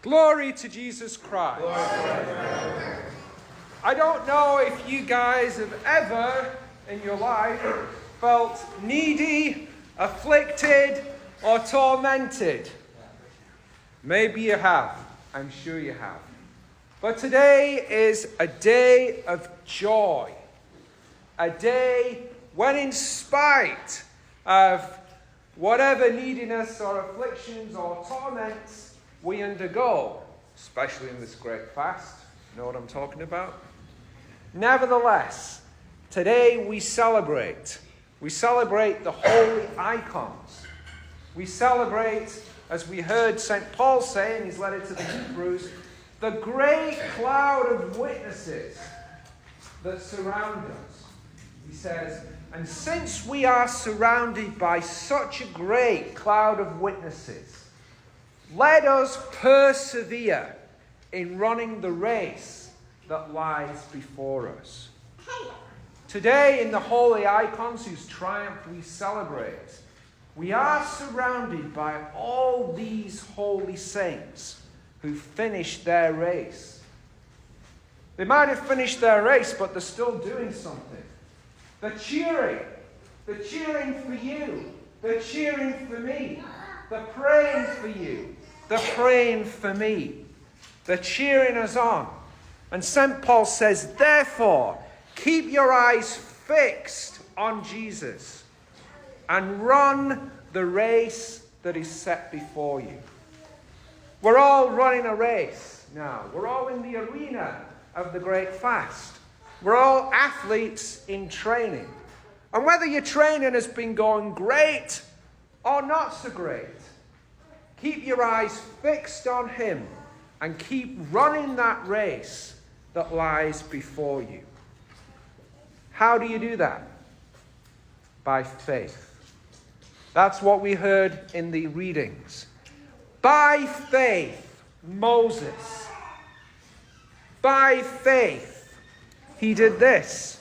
Glory to Jesus Christ. I don't know if you guys have ever in your life felt needy, afflicted, or tormented. Maybe you have. I'm sure you have. But today is a day of joy. A day when, in spite of whatever neediness or afflictions or torments we undergo, especially in this great fast, you know what I'm talking about? Nevertheless, today we celebrate. We celebrate the holy icons. We celebrate, as we heard St. Paul say in his letter to the Hebrews, the great cloud of witnesses that surround us. He says, and since we are surrounded by such a great cloud of witnesses, let us persevere in running the race that lies before us. Today, in the holy icons whose triumph we celebrate, we are surrounded by all these holy saints who finished their race. They might have finished their race, but they're still doing something. They're cheering. They're cheering for you. They're cheering for me. They're praying for you. They're praying for me. They're cheering us on. And St. Paul says, therefore, keep your eyes fixed on Jesus and run the race that is set before you. We're all running a race now. We're all in the arena of the great fast. We're all athletes in training. And whether your training has been going great or not so great, keep your eyes fixed on him and keep running that race that lies before you. How do you do that? By faith. That's what we heard in the readings. By faith, Moses. By faith, he did this.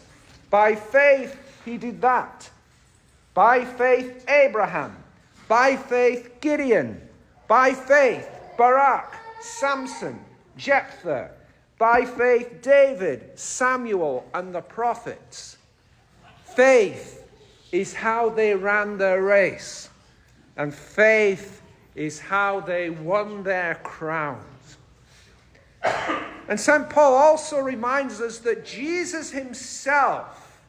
By faith, he did that. By faith, Abraham. By faith, Gideon. By faith, Barak, Samson, Jephthah. By faith, David, Samuel, and the prophets. Faith is how they ran their race. And faith is how they won their crowns. And St. Paul also reminds us that Jesus himself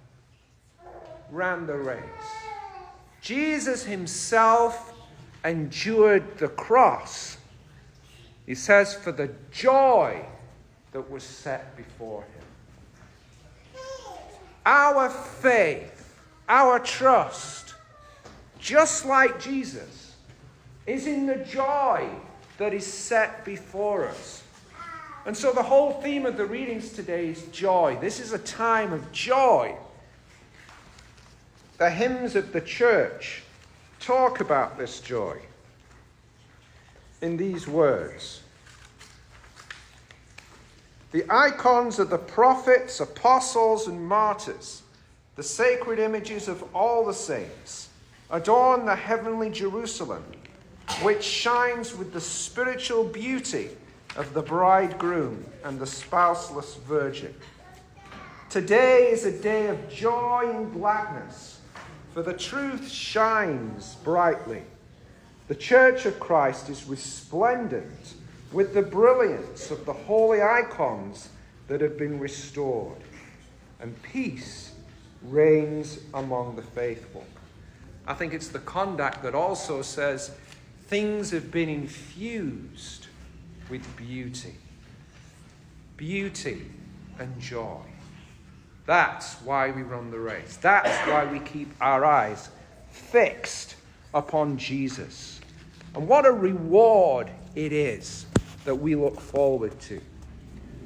ran the race. Jesus himself endured the cross. He says, for the joy that was set before him. Our faith, our trust, just like Jesus, is in the joy that is set before us. And so the whole theme of the readings today is joy. This is a time of joy. The hymns of the church talk about this joy in these words. The icons of the prophets, apostles, and martyrs, the sacred images of all the saints, adorn the heavenly Jerusalem, which shines with the spiritual beauty of the bridegroom and the spouseless virgin. Today is a day of joy and gladness, for the truth shines brightly. The Church of Christ is resplendent with the brilliance of the holy icons that have been restored, and peace reigns among the faithful. I think it's the conduct that also says things have been infused with beauty. Beauty and joy. That's why we run the race. That's why we keep our eyes fixed upon Jesus. And what a reward it is that we look forward to.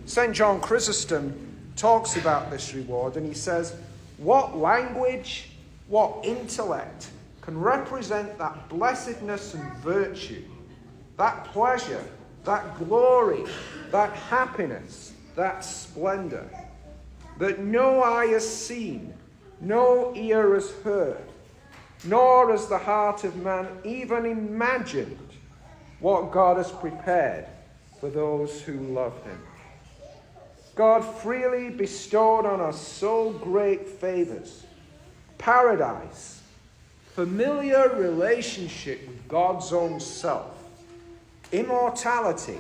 St. John Chrysostom talks about this reward, and he says, what language, what intellect can represent that blessedness and virtue, that pleasure, that glory, that happiness, that splendor, that no eye has seen, no ear has heard, nor has the heart of man even imagined what God has prepared for those who love him. God freely bestowed on us so great favors: paradise, familiar relationship with God's own self, immortality,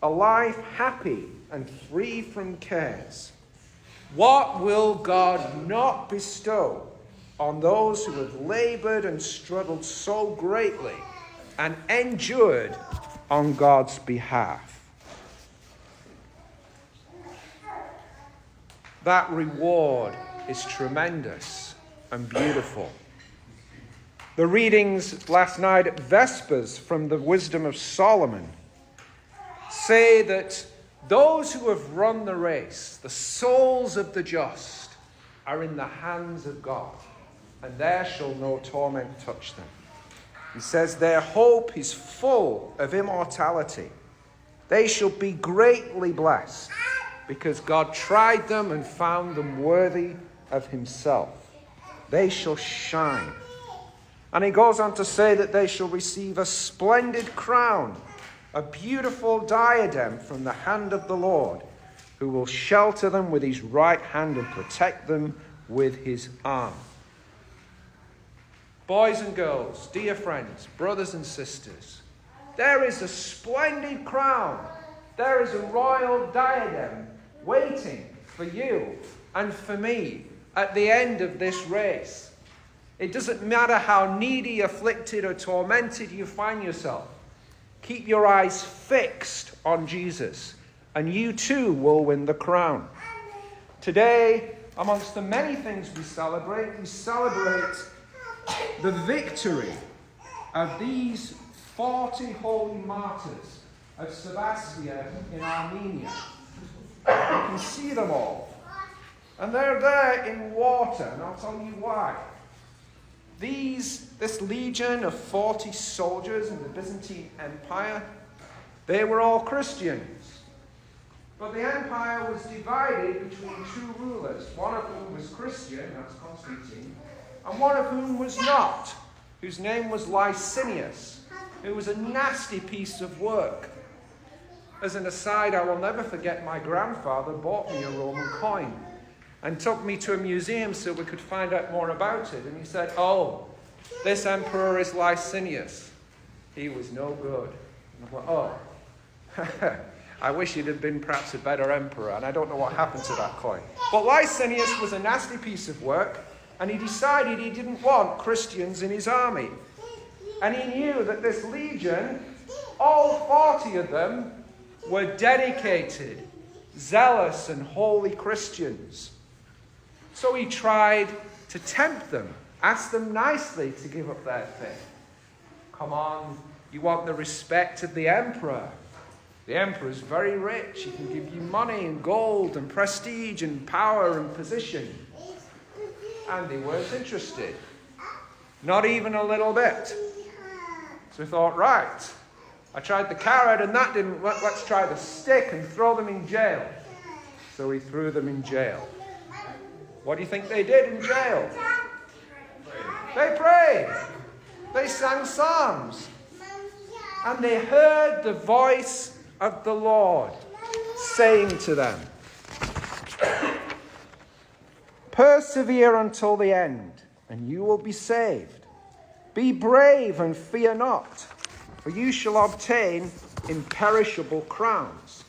a life happy and free from cares. What will God not bestow on those who have labored and struggled so greatly and endured on God's behalf? That reward is tremendous and beautiful. The readings last night at Vespers from the Wisdom of Solomon say that those who have run the race, the souls of the just, are in the hands of God, and there shall no torment touch them. He says their hope is full of immortality. They shall be greatly blessed, because God tried them and found them worthy of himself. They shall shine. And he goes on to say that they shall receive a splendid crown, a beautiful diadem from the hand of the Lord, who will shelter them with his right hand and protect them with his arm. Boys and girls, dear friends, brothers and sisters, there is a splendid crown. There is a royal diadem waiting for you and for me at the end of this race. It doesn't matter how needy, afflicted, or tormented you find yourself. Keep your eyes fixed on Jesus, and you too will win the crown. Today, amongst the many things we celebrate the victory of these 40 holy martyrs of Sebastia in Armenia. You can see them all. And they're there in water, and I'll tell you why. This legion of 40 soldiers in the Byzantine Empire, they were all Christians. But the empire was divided between two rulers, one of whom was Christian, that's Constantine, and one of whom was not, whose name was Licinius, who was a nasty piece of work. As an aside, I will never forget my grandfather bought me a Roman coin and took me to a museum so we could find out more about it. And he said, "Oh, this emperor is Licinius. He was no good." And I went, "Oh, I wish he'd have been perhaps a better emperor." And I don't know what happened to that coin. But Licinius was a nasty piece of work, and he decided he didn't want Christians in his army. And he knew that this legion, all 40 of them, were dedicated, zealous, and holy Christians. So he tried to tempt them, ask them nicely to give up their faith. Come on, you want the respect of the emperor. The emperor is very rich. He can give you money and gold and prestige and power and position. And they weren't interested. Not even a little bit. So he thought, right, I tried the carrot and that didn't work. Let's try the stick and throw them in jail. So he threw them in jail. What do you think they did in jail? They prayed. They sang psalms. And they heard the voice of the Lord saying to them, "Persevere until the end, and you will be saved. Be brave and fear not, for you shall obtain imperishable crowns."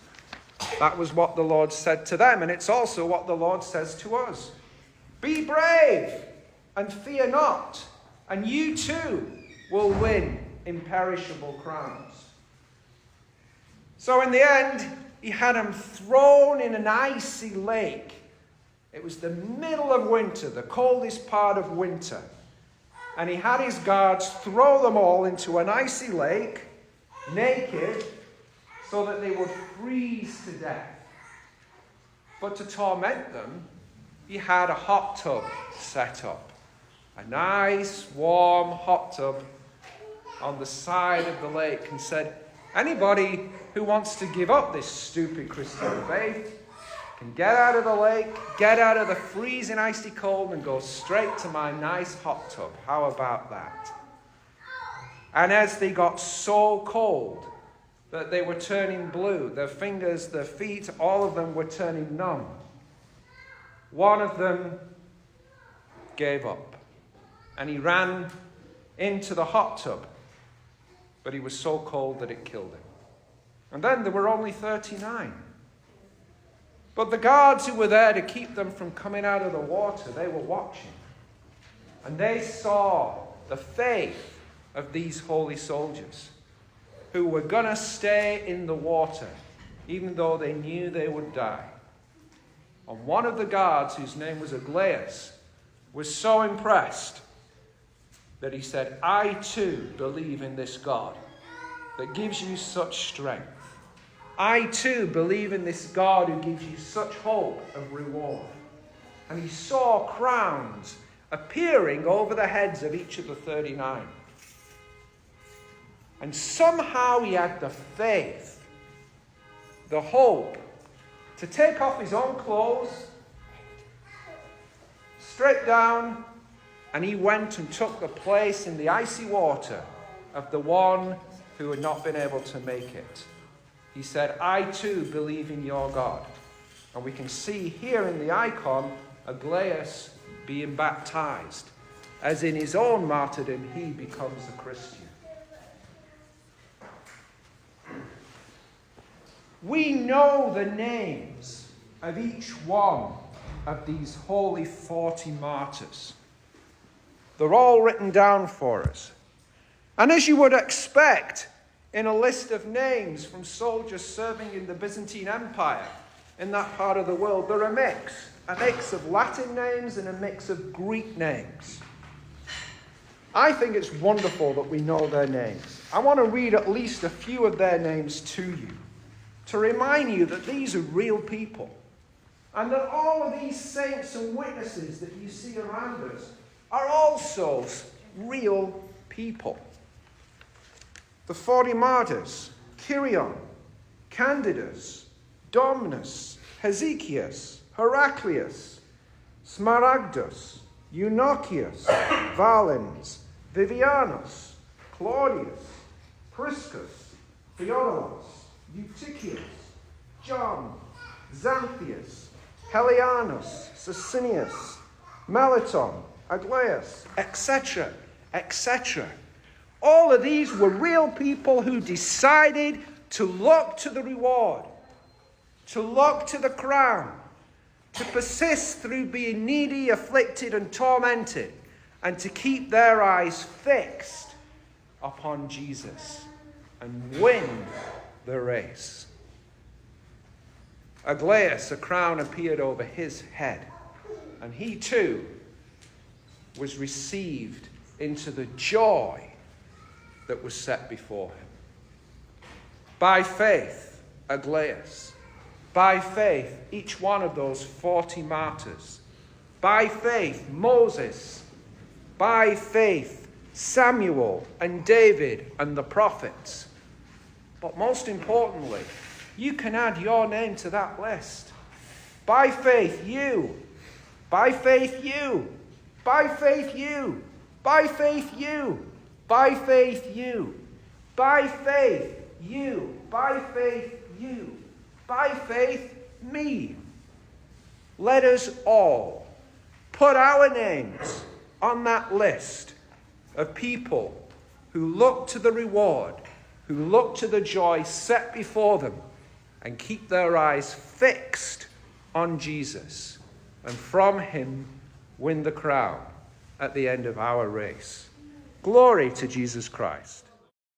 That was what the Lord said to them, and it's also what the Lord says to us. Be brave and fear not, and you too will win imperishable crowns. So in the end, he had them thrown in an icy lake. It was the middle of winter, the coldest part of winter. And he had his guards throw them all into an icy lake, naked, so that they would freeze to death. But to torment them, he had a hot tub set up. A nice, warm hot tub on the side of the lake, and said, anybody who wants to give up this stupid Christian faith can get out of the lake, get out of the freezing icy cold, and go straight to my nice hot tub. How about that? And as they got so cold that they were turning blue. Their fingers, their feet, all of them were turning numb. One of them gave up, and he ran into the hot tub, but he was so cold that it killed him. And then there were only 39. But the guards who were there to keep them from coming out of the water, they were watching. And they saw the faith of these holy soldiers who were going to stay in the water, even though they knew they would die. And one of the guards, whose name was Aglaeus, was so impressed that he said, I too believe in this God that gives you such strength. I too believe in this God who gives you such hope of reward. And he saw crowns appearing over the heads of each of the 39. And somehow he had the faith, the hope, to take off his own clothes, straight down, and he went and took the place in the icy water of the one who had not been able to make it. He said, I too believe in your God. And we can see here in the icon, Aglaeus being baptized, as in his own martyrdom he becomes a Christian. We know the names of each one of these holy 40 martyrs. They're all written down for us. And as you would expect in a list of names from soldiers serving in the Byzantine Empire in that part of the world, they're a mix of Latin names and a mix of Greek names. I think it's wonderful that we know their names. I want to read at least a few of their names to you, to remind you that these are real people, and that all of these saints and witnesses that you see around us are also real people. The 40 martyrs: Kyrion, Candidus, Domnus, Hezekias, Heraclius, Smaragdus, Eunochius, Valens, Vivianus, Claudius, Priscus, Theodoros, Eutychius, John, Xanthius, Helianus, Sicinius, Meliton, Aglaeus, etc., etc. All of these were real people who decided to look to the reward, to look to the crown, to persist through being needy, afflicted, and tormented, and to keep their eyes fixed upon Jesus and win the race. Aglaeus, a crown appeared over his head, and he too was received into the joy that was set before him. By faith, Aglaeus. By faith, each one of those 40 martyrs. By faith, Moses. By faith, Samuel and David and the prophets. But most importantly, you can add your name to that list. By faith, you. By faith, you. By faith, you. By faith, you. By faith, you. By faith, you. By faith, you. By faith, me. Let us all put our names on that list of people who look to the reward, who look to the joy set before them, and keep their eyes fixed on Jesus, and from him win the crown at the end of our race. Glory to Jesus Christ.